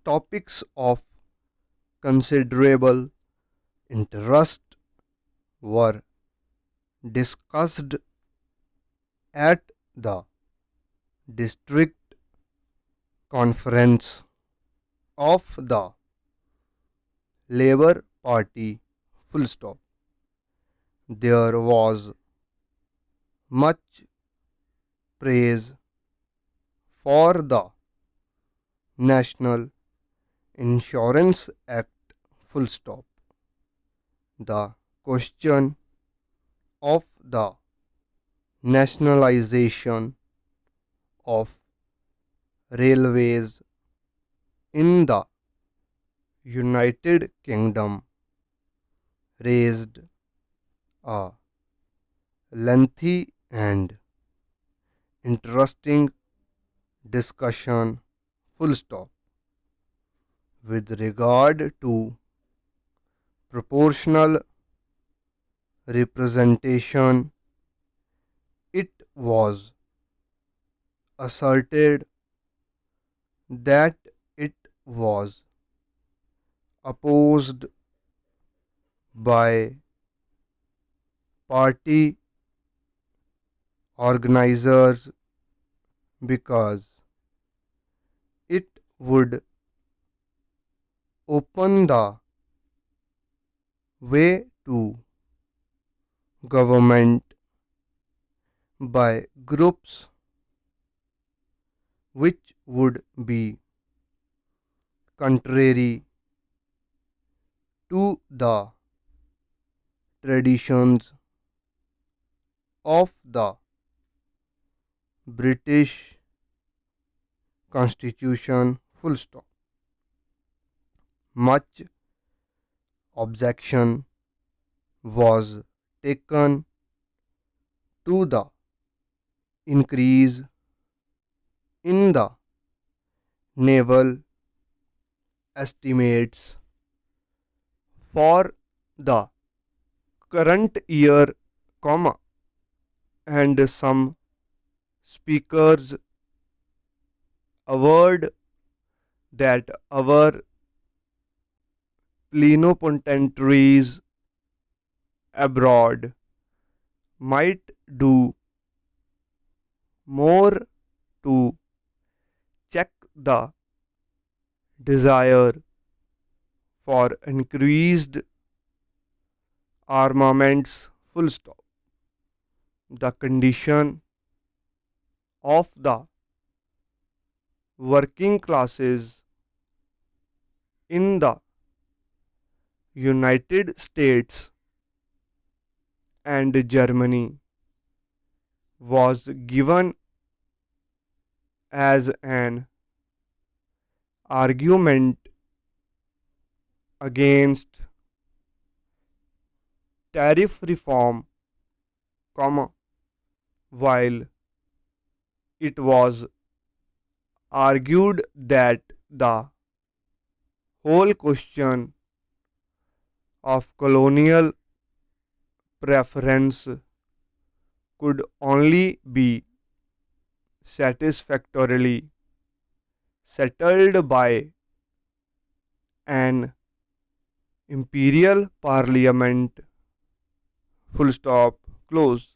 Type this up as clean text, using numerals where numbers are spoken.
topics of considerable interest were discussed at the district conference of the Labour Party. Full stop. There was much praise for the National Insurance Act. Full stop. The question of the nationalization of railways in the United Kingdom raised a lengthy and interesting discussion. Full stop. With regard to proportional representation, it was asserted that it was opposed by party organizers because it would open the way to government by groups which would be contrary to the traditions of the British Constitution. Full stop. Much objection was taken to the increase in the naval estimates for the current year, and some speakers averred that our plenipotentiaries abroad might do more to check the desire for increased armaments. Full stop. The condition of the working classes in the United States and Germany was given as an argument against tariff reform, while it was argued that the whole question of colonial preference could only be satisfactorily settled by an imperial parliament. Full stop. Close.